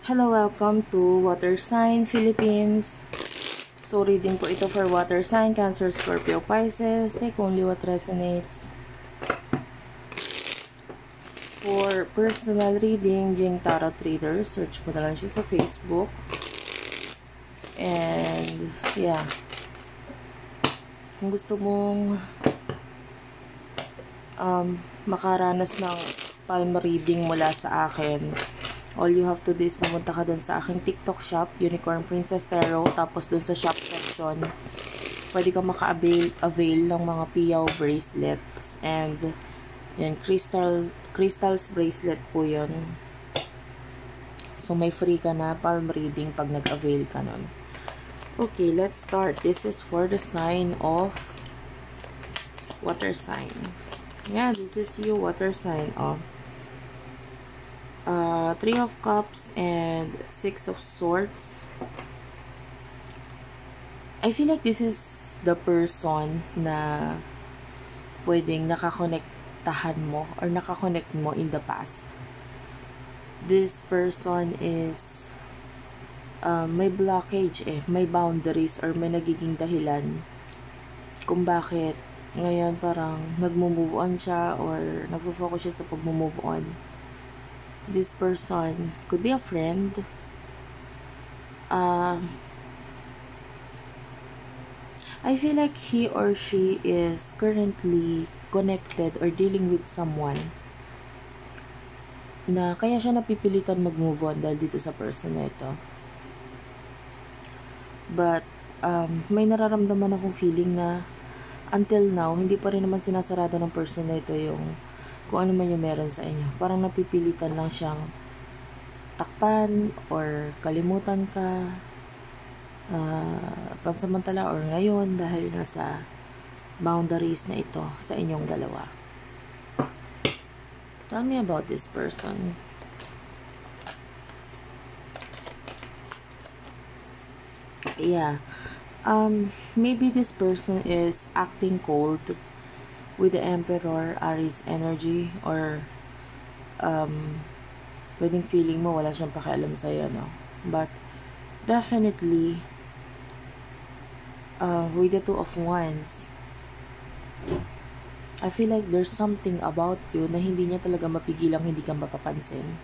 Hello, welcome to Water Sign Philippines. So, reading po ito for Water Sign, Cancer, Scorpio, Pisces. Take only what resonates. For personal reading, Jing Tarot Reader. Search mo na lang siya sa Facebook. And, yeah. Kung gusto mong makaranas ng palm reading mula sa akin, all you have to do is pumunta ka dun sa aking TikTok shop, Unicorn Princess Tarot, tapos dun sa shop section, pwede ka maka-avail ng mga piyaw bracelets, and yan, crystals bracelet po yun. So, may free ka na palm reading pag nag-avail ka nun. Okay, let's start. This is for the sign of water sign. Yeah, this is you, water sign of 3 of Cups and 6 of Swords. I feel like this is the person na pwedeng nakakonektahan mo or nakakonect mo in the past. This person is may blockage may boundaries or may nagiging dahilan kung bakit ngayon parang nagmo-move on siya or nagfo-focus siya sa pag-move on. This person could be a friend. I feel like he or she is currently connected or dealing with someone na kaya siya napipilitan mag-move on dahil dito sa person na ito. But, may nararamdaman akong feeling na until now, hindi pa rin naman sinasarado ng person na ito yung kung ano man yung meron sa inyo. Parang napipilitan lang siyang takpan or kalimutan ka pansamantala or ngayon dahil nasa boundaries na ito sa inyong dalawa. Tell me about this person. Yeah. Maybe this person is acting cold with the Emperor, Aries energy, or pwedeng feeling mo wala siyang pakialam sa'yo, no? But definitely with the 2 of Wands, I feel like there's something about you na hindi niya talaga mapigilang hindi ka mapapansin.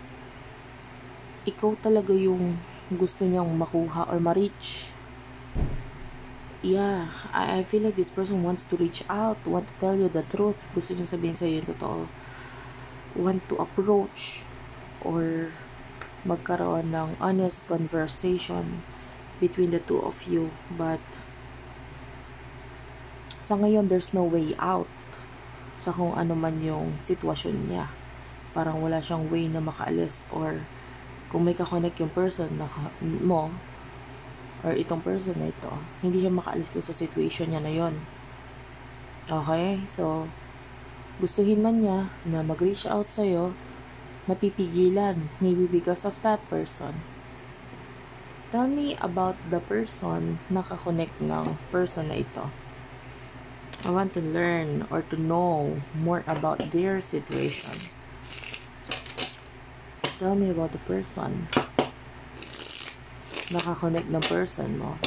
Ikaw talaga yung gusto niyang makuha or ma-reach. Yeah, I feel like this person wants to reach out, want to tell you the truth. Gusto niya sabihin sa'yo yung totoo. Want to approach or magkaroon ng honest conversation between the 2 of you. But sa ngayon, there's no way out sa kung ano man yung sitwasyon niya. Parang wala siyang way na makaalis, or kung may kakonect yung person mo or itong person na ito, hindi siya makaalis doon sa situation niya na yon. Okay? So, gustuhin man niya na mag-reach out sa'yo, napipigilan. Maybe because of that person. Tell me about the person na kakonect ng person na ito. I want to learn or to know more about their situation. Tell me about the person. Nakakonect ng person mo.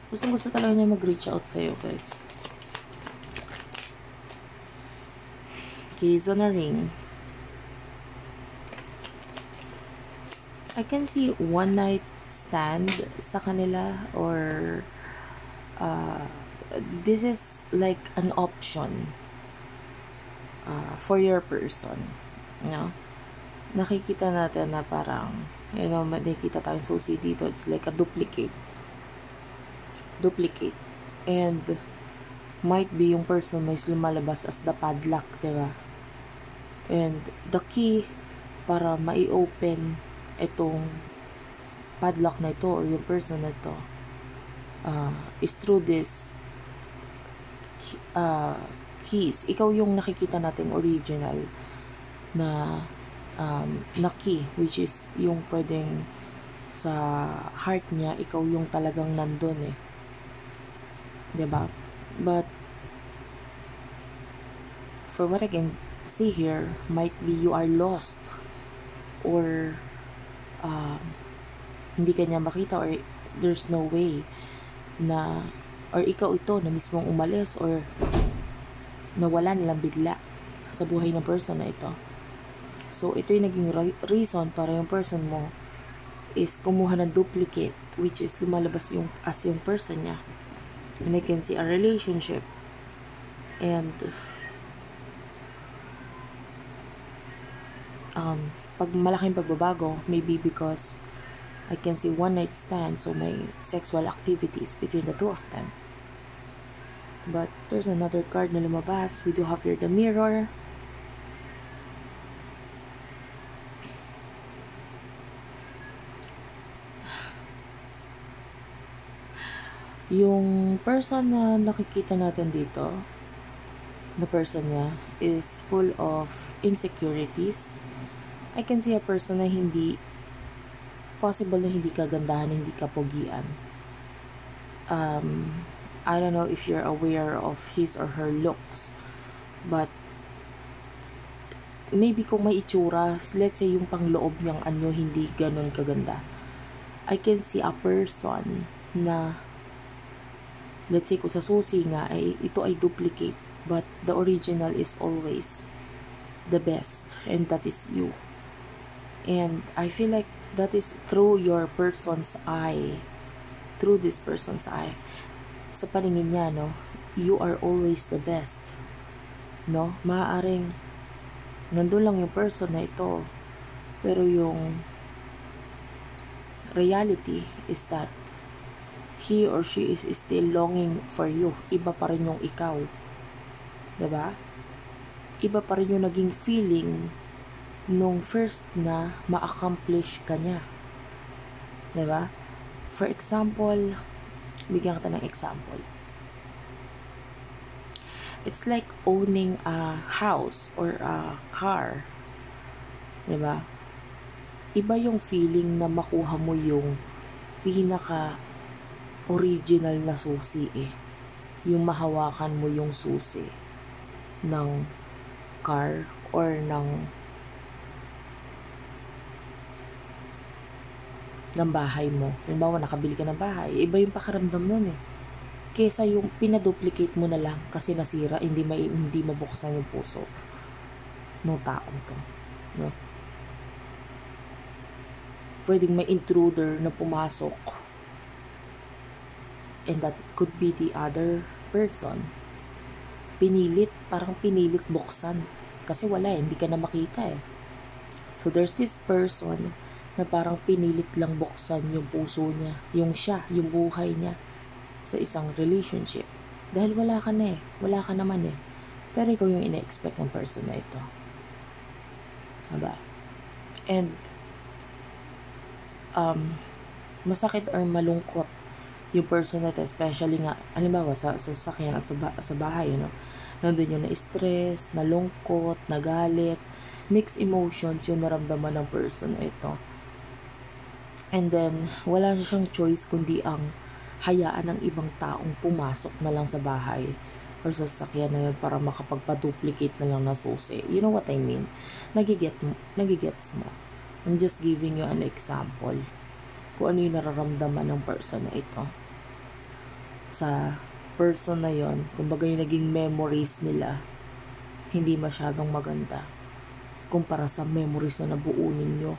Gusto talaga niya mag-reach out sa'yo, guys. Keys on a ring. I can see one night stand sa kanila, or this is like an option for your person. You know? Nakikita natin na parang, you know, nakikita tayong susi dito. It's like a duplicate. And might be yung person may lumalabas as the padlock, diba? And the key para mai-open itong padlock na ito or yung person na ito is through this keys. Ikaw yung nakikita natin original na key, which is yung pwedeng sa heart niya, ikaw yung talagang nandun diba? But for what I can see here, might be you are lost or hindi kanya makita, or there's no way na, or ikaw ito na mismong umalis or nawala nilang bigla sa buhay ng person na ito. So ito yung naging reason para yung person mo is kumuha ng duplicate, which is lumalabas yung as yung person niya. And I can see a relationship, and pag malaking pagbabago, maybe because I can see one night stand, so may sexual activities between the two of them. But there's another card na lumabas. We do have here the Mirror. Yung person na nakikita natin dito, the person niya is full of insecurities. I can see a person na hindi possible na hindi kagandahan, hindi kapogian. I don't know if you're aware of his or her looks, but maybe kung may itsura, let's say yung pangloob niyang anyo hindi ganun kaganda, I can see a person na, let's say kung sa susi nga, ito ay duplicate, but the original is always the best, and that is you. And I feel like that is through your person's eye, through this person's eye. Sa paningin niya, no, you are always the best. No, maaaring nandun lang yung person na ito, pero yung reality is that he or she is still longing for you. Iba pa rin yung ikaw. Diba? Iba pa rin yung naging feeling nung first na ma-accomplish ka niya. Diba? For example, bigyan kita ng example. It's like owning a house or a car. Diba? Iba yung feeling na makuha mo yung pinaka original na susi eh. Yung mahawakan mo yung susi ng car or ng bahay mo. Halimbawa, nakabili ka ng bahay, iba yung pakaramdam nun eh. Kesa yung pinaduplicate mo na lang kasi nasira, hindi mabuksan yung puso ng taong to. No? Pwedeng may intruder na pumasok, and that could be the other person. Parang pinilit buksan. Kasi wala eh, hindi ka na makita eh. So there's this person na parang pinilit lang buksan yung puso niya, yung buhay niya sa isang relationship. Dahil wala ka na eh, wala ka naman eh. Pero ikaw yung ina-expect ng person na ito. Diba? And masakit or malungkot yung person na ito, especially nga, halimbawa sa sasakyan at sa bahay, nandun yung na-stress, nalungkot, nagalit, mixed emotions yung naramdaman ng person na ito. And then, wala siyang choice kundi ang hayaan ng ibang taong pumasok na lang sa bahay or sa sasakyan na yun para makapagpa-duplicate na lang na susi. You know what I mean? Nagigets mo. I'm just giving you an example kung ano yung nararamdaman ng person na ito. Sa person na yon, kumbaga yung naging memories nila, hindi masyadong maganda kumpara sa memories na nabuo ninyo.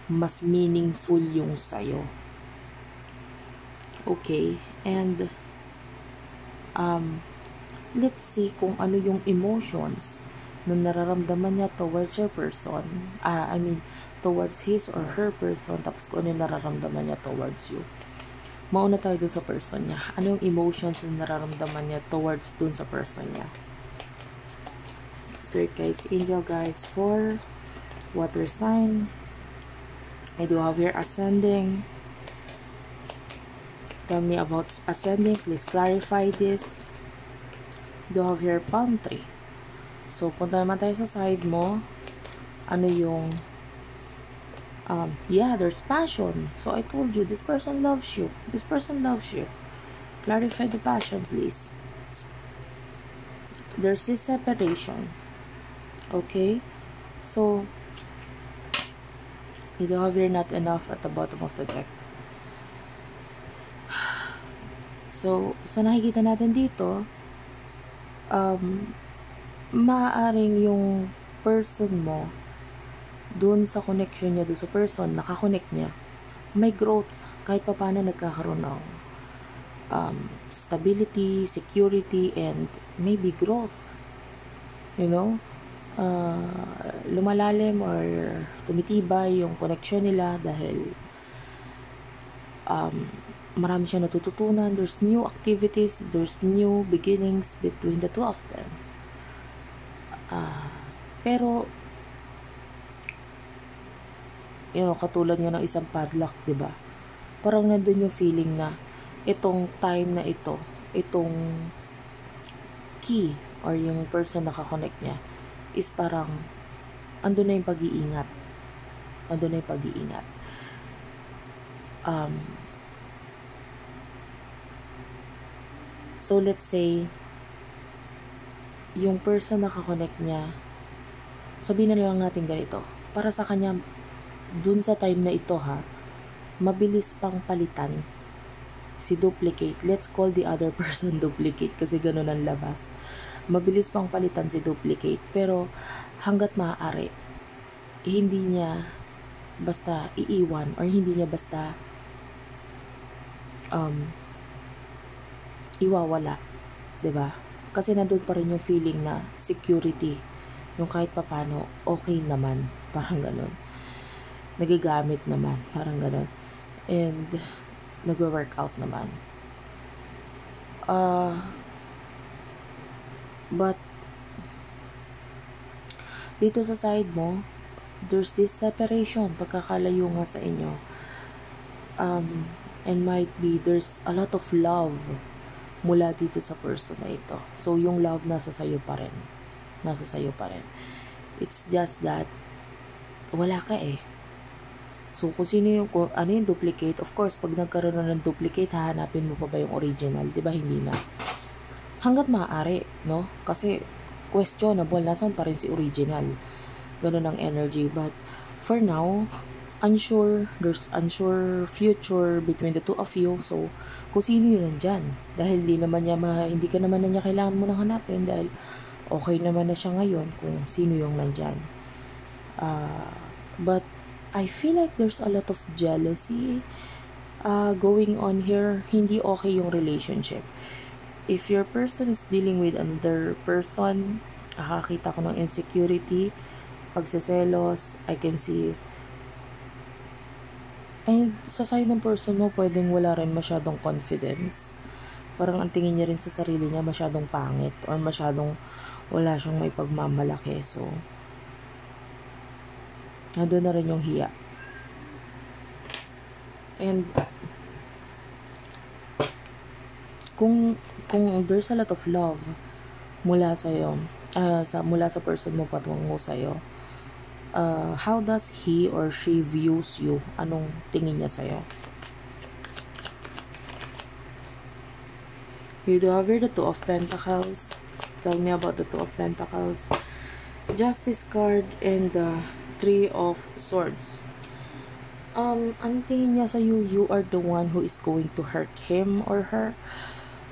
Mas meaningful yung sayo. Okay, and let's see kung ano yung emotions na nararamdaman niya towards your person. Towards his or her person, tapos kung ano yung nararamdaman niya towards you. Mauna tayo dun sa person niya. Ano yung emotions na nararamdaman niya towards dun sa person niya? Spirit guides, angel guides for water sign. I do have here ascending. Tell me about ascending. Please clarify this. Do have here palm tree. So, punta naman tayo sa side mo. Ano yung there's passion. So, I told you, this person loves you. This person loves you. Clarify the passion, please. There's this separation. Okay? So, You do have your not enough at the bottom of the deck. So, sa nakikita natin dito, maaaring yung person mo, dun sa connection niya, dun sa person, nakakonect niya, may growth, kahit pa paano nagkakaroon ng stability, security, and maybe growth. You know? Lumalalim or tumitibay yung connection nila dahil marami siya natututunan. There's new activities, there's new beginnings between the two of them. Pero katulad nga ng isang padlock, 'di ba? Parang nandun yung feeling na itong time na ito, itong key or yung person na nakakonect niya is parang andun na yung pag-iingat. Andun na yung pag-iingat. So let's say yung person na nakakonect niya, sabihin na lang natin ganito, para sa kanya dun sa time na ito mabilis pang palitan si duplicate. Let's call the other person duplicate kasi ganun ang labas. Mabilis pang palitan si duplicate, pero hanggat maaari hindi niya basta iiwan or hindi niya basta iwawala, 'di ba? Kasi nandun pa rin yung feeling na security, yung kahit papano okay naman, parang ganun. Nagagamit naman, parang ganun. And nagwo-workout naman. But dito sa side mo, there's this separation, pagkakalayo nga sa inyo. And might be there's a lot of love mula dito sa person na ito. So yung love nasa sayo pa rin. Nasa sayo pa rin. It's just that wala ka eh. So kung ano yung duplicate, of course pag nagkaroon na ng duplicate, hahanapin mo pa ba yung original? 'Di ba? Hindi na. Hanggat maaari, no? Kasi questionable, nasan pa rin si original. Ganun ang energy. But for now, there's unsure future between the two of you. So kung sino yun nandyan, dahil hindi ka naman na niya kailangan mo nang hanapin dahil okay naman na siya ngayon kung sino yung nandyan. But I feel like there's a lot of jealousy going on here. Hindi okay yung relationship. If your person is dealing with another person, nakakita ko ng insecurity, pagseselos, I can see. And sa side ng person mo, pwedeng wala rin masyadong confidence. Parang ang tingin niya rin sa sarili niya masyadong pangit or masyadong wala siyang may pagmamalaki. So, nandun na rin yung hiya. And kung there's a lot of love mula sa person mo patungo sa'yo, how does he or she views you? Anong tingin niya sa'yo? You do have the Two of Pentacles. Tell me about the Two of Pentacles. Justice card and the Three of Swords. Ang tingin niya sa'yo, you are the one who is going to hurt him or her.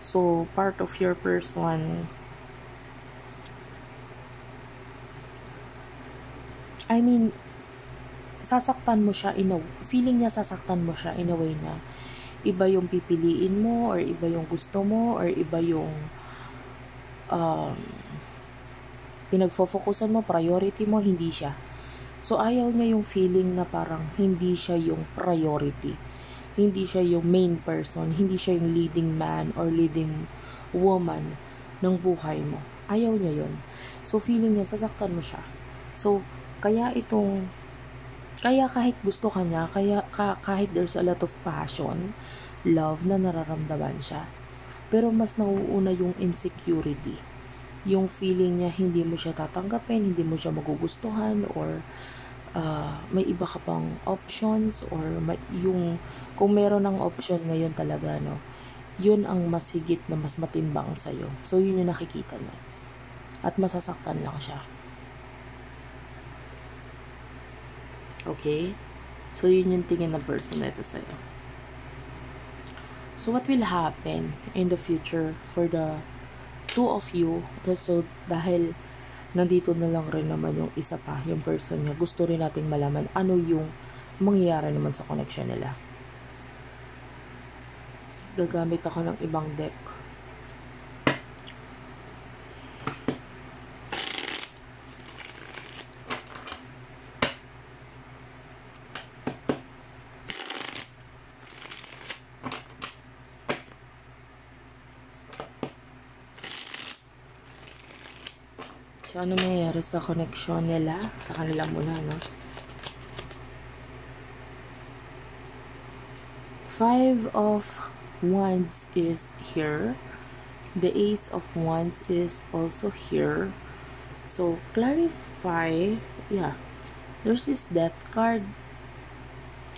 So, part of your person, I mean, sasaktan mo siya feeling niya sasaktan mo siya in a way na iba yung pipiliin mo or iba yung gusto mo or iba yung pinagfo-focusan mo, priority mo, hindi siya. So, ayaw niya yung feeling na parang hindi siya yung priority. Hindi siya yung main person. Hindi siya yung leading man or leading woman ng buhay mo. Ayaw niya yun. So, feeling niya, sasaktan mo siya. So, kaya kahit gusto ka niya, kahit there's a lot of passion, love na nararamdaman siya, pero mas nauuna yung insecurity. Yung feeling niya, hindi mo siya tatanggapin, hindi mo siya magugustuhan, or may iba ka pang options, or kung meron ng option ngayon talaga, no, yun ang mas higit na mas matimbang sa'yo. So, yun yung nakikita niya. At masasaktan lang siya. Okay? So, yun yung tingin ng person na ito sa'yo. So, what will happen in the future for the two of you? So, dahil nandito na lang rin naman yung isa pa, yung person niya, gusto rin nating malaman ano yung mangyayari naman sa connection nila. Gagamit ako ng ibang deck. So, ano mangyayari sa connection nila? Sa kanila muna, no? 5 of Wands is here. The Ace of Wands is also here. So, clarify. Yeah. There's this Death card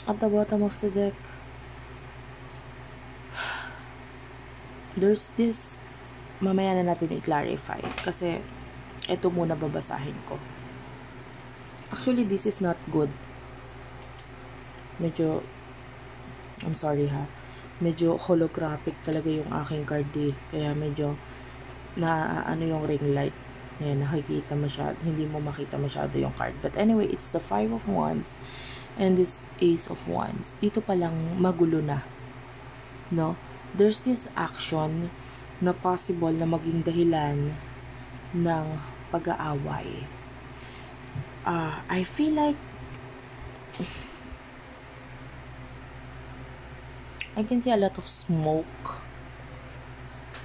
at the bottom of the deck. There's this, mamaya na natin i-clarify. Kasi, ito muna babasahin ko. Actually, this is not good. Medyo, I'm sorry ha. Medyo holographic talaga yung aking card eh. Kaya medyo, ano yung ring light. Ayan, nakikita masyado. Hindi mo makita masyado yung card. But anyway, it's the 5 of Wands and this Ace of Wands. Dito palang magulo na. No? There's this action na possible na maging dahilan ng pag-aaway. I feel like I can see a lot of smoke.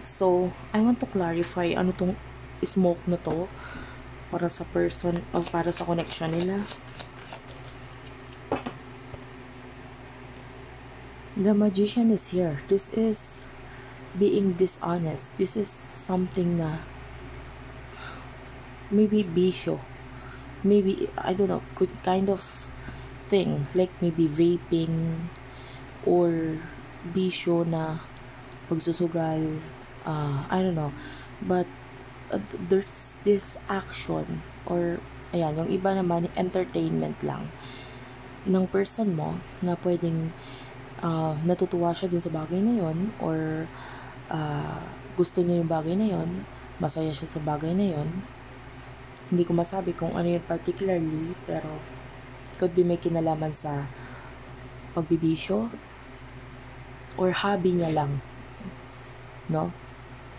So, I want to clarify ano tong smoke na to para sa person o para sa connection nila. The Magician is here. This is being dishonest. This is something na maybe bisyo. Maybe, I don't know, kind of thing. Like maybe vaping or bisyo na pagsusugal. I don't know. But there's this action or, ayan, yung iba naman, entertainment lang ng person mo na pwedeng natutuwa siya dun sa bagay na yon or gusto niya yung bagay na yon, masaya siya sa bagay na yon. Hindi ko masabi kung ano yun particularly, pero could be may kinalaman sa pagbibisyo or hobby niya lang, no?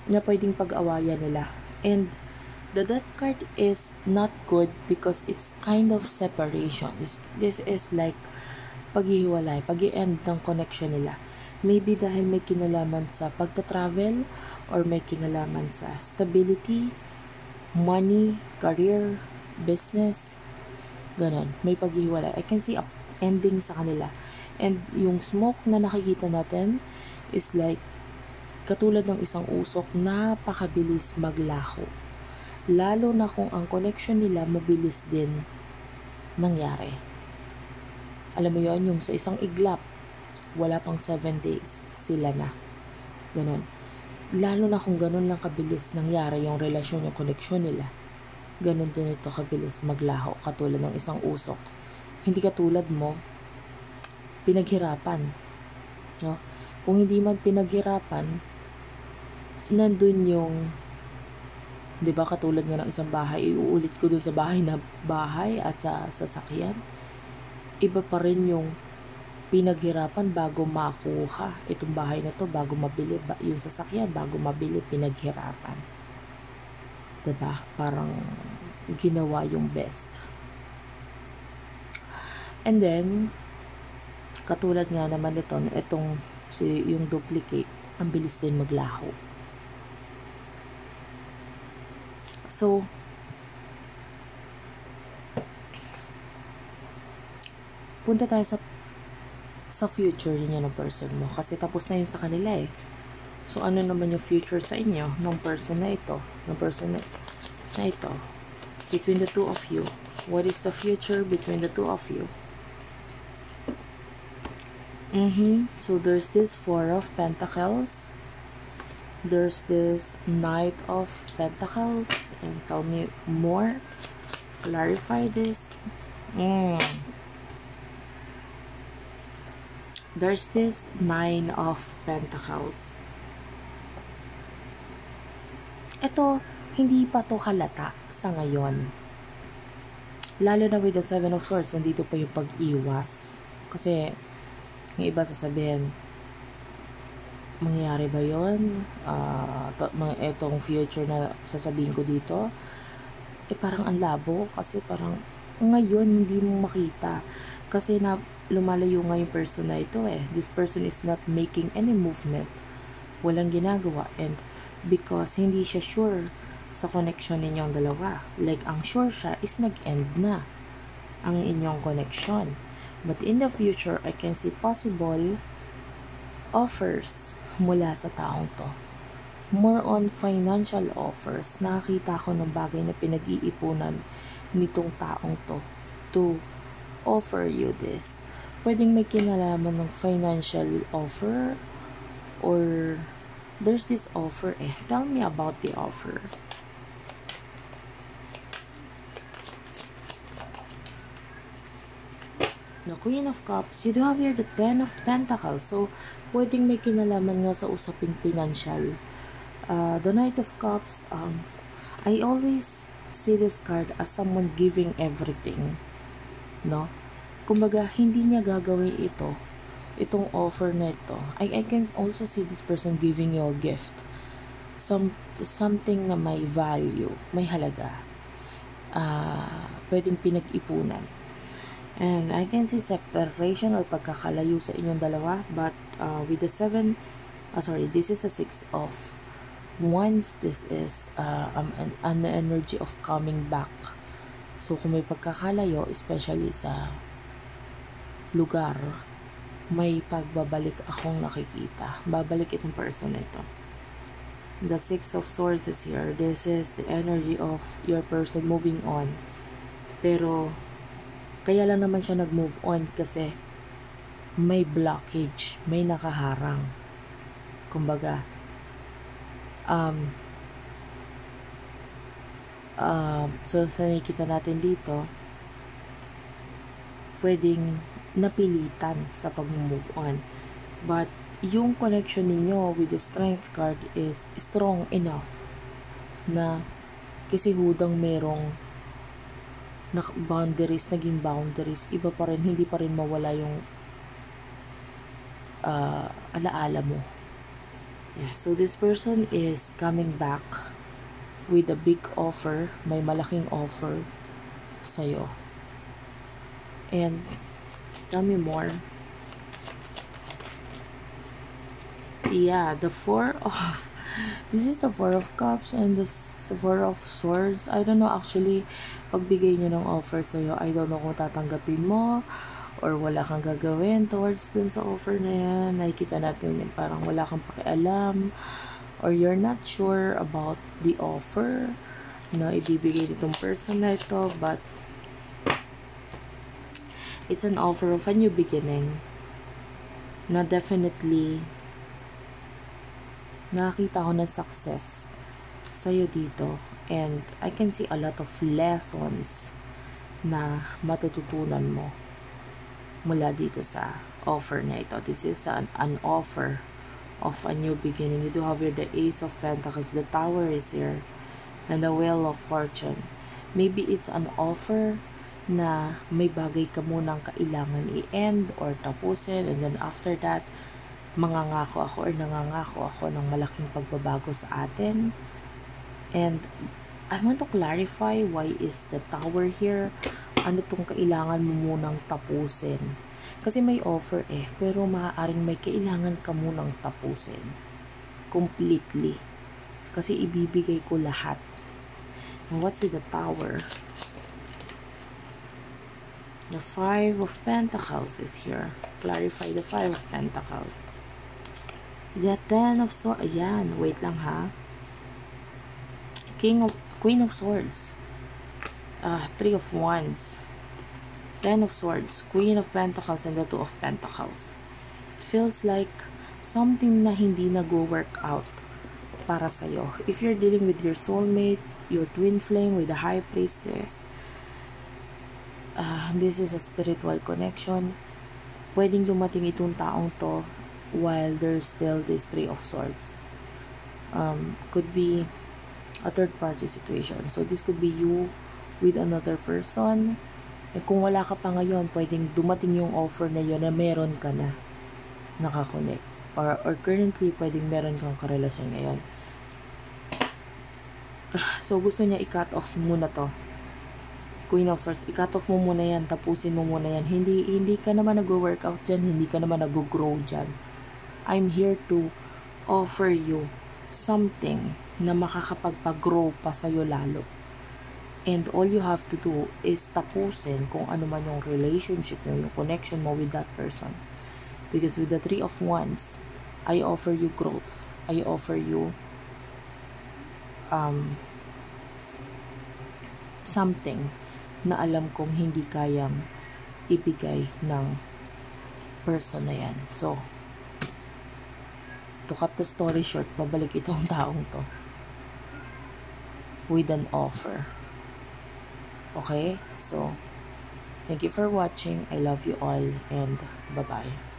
Na pwedeng pag-awayan nila. And the Death card is not good because it's kind of separation. This is like paghihiwalay, pag-i-end ng connection nila. Maybe dahil may kinalaman sa pagta-travel or may kinalaman sa stability, money, career, business, ganon. May paghihiwalay. I can see a ending sa kanila. And yung smoke na nakikita natin is like katulad ng isang usok, napakabilis maglaho. Lalo na kung ang connection nila mabilis din nangyari. Alam mo yon, yung sa isang iglap, wala pang 7 days, sila na. Ganon. Lalo na kung ganon lang kabilis nangyari yung relasyon, yung connection nila. Ganon din ito kabilis maglaho, katulad ng isang usok. Hindi katulad mo, pinaghirapan. No? Kung hindi man pinaghirapan, nandun yung, di ba katulad nga ng isang bahay, iuulit ko dun sa bahay at sa sasakyan. Iba pa rin yung pinaghirapan bago makuha itong bahay na to, bago mabili yung sasakyan, bago mabili pinaghirapan. Diba? Parang ginawa yung best. And then katulad nga naman ito, yung duplicate, ang bilis din maglaho. So punta tayo sa future niya ng person mo. Kasi tapos na yun sa kanila eh. So, ano naman yung future sa inyo ng person na ito? Ng person na ito. Between the two of you. What is the future between the two of you? So, there's this 4 of Pentacles. There's this Knight of Pentacles. And tell me more. Clarify this. there's this Nine of Pentacles. Ito, hindi pa to halata sa ngayon. Lalo na with the Seven of Swords, nandito pa yung pag-iwas. Kasi, yung iba sasabihin, mangyayari ba yun? Itong future na sasabihin ko dito, parang ang labo. Kasi parang, ngayon, hindi mo makita. Kasi na lumalayo nga yung person na ito This person is not making any movement. Walang ginagawa. And because hindi siya sure sa connection ninyong dalawa. Like, ang sure siya is nag-end na ang inyong connection. But in the future, I can see possible offers mula sa taong to. More on financial offers. Nakakita ko ng bagay na pinag-iipunan nitong taong to offer you this. Pwedeng may kinalaman ng financial offer or there's this offer Tell me about the offer. The Queen of Cups. You do have here the Ten of Pentacles. So, pwedeng may kinalaman nga sa usaping financial. The Knight of Cups. I always see this card as someone giving everything. No? Kumbaga, hindi niya gagawin itong offer na ito. I can also see this person giving you a gift. Something na may value, may halaga. Pwedeng pinag-ipunan. And I can see separation or pagkakalayo sa inyong dalawa. But with the this is the Six of Wands. This is an energy of coming back. So, kung may pagkakalayo, especially sa lugar, may pagbabalik akong nakikita. Babalik itong person na ito. The Six of Swords is here. This is the energy of your person moving on. Pero, kaya lang naman siya nag-move on kasi may blockage, may nakaharang. Kumbaga, so sa nakikita natin dito, pwedeng napilitan sa pag-move on. But, yung connection ninyo with the Strength card is strong enough na kasi hudang merong naging boundaries, iba pa rin, hindi pa rin mawala yung alaala mo. Yeah, so this person is coming back with a big offer, may malaking offer sa'yo. And, tell me more. Yeah, this is the Four of Cups and the Four of Swords. I don't know actually, pagbigay nyo ng offer sa'yo, I don't know kung tatanggapin mo or wala kang gagawin towards dun sa offer na yan. Nakikita natin yung parang wala kang pakialam or you're not sure about the offer na ibibigay nitong person na ito, but it's an offer of a new beginning na definitely nakakita ko ng success sa'yo dito. And I can see a lot of lessons na matututunan mo mula dito sa offer na ito. This is an offer of a new beginning. You do have here the Ace of Pentacles, the Tower is here, and the Wheel of Fortune. Maybe it's an offer na may bagay ka munang kailangan i-end or tapusin, and then after that, nangangako ako ng malaking pagbabago sa atin. And I want to clarify why is the Tower here. Ano tong kailangan mo munang tapusin? Kasi may offer pero maaaring may kailangan ka munang tapusin completely. Kasi ibibigay ko lahat. And what's with the Tower? The Five of Pentacles is here. Clarify the Five of Pentacles. The Ten of Swords. Ayan, wait lang ha. Queen of Swords. Three of Wands. Ten of Swords. Queen of Pentacles and the Two of Pentacles. Feels like something na hindi nag-work out para sa'yo. If you're dealing with your soulmate, your twin flame with the High Priestess, this is a spiritual connection. pwedeng dumating itong taong to while there's still this Three of Swords. Could be a third party situation. So this could be you with another person. Kung wala ka pa ngayon, pwedeng dumating yung offer na yun na meron ka na nakakonect. Or currently, pwedeng meron kang karelasyon ngayon. So gusto niya i-cut off muna to. Queen of Swords, i-cut off mo muna yan, tapusin mo muna yan. Hindi ka naman nag-workout dyan, hindi ka naman nag-grow dyan. I'm here to offer you something na makakapagpag-grow pa sa'yo lalo. And all you have to do is tapusin kung ano man yung relationship mo, yung connection mo with that person. Because with the Three of Wands, I offer you growth. I offer you something na alam kong hindi kayang ibigay ng person na yan. So, to cut the story short, babalik itong taong to with an offer. Okay? So, thank you for watching. I love you all and bye-bye.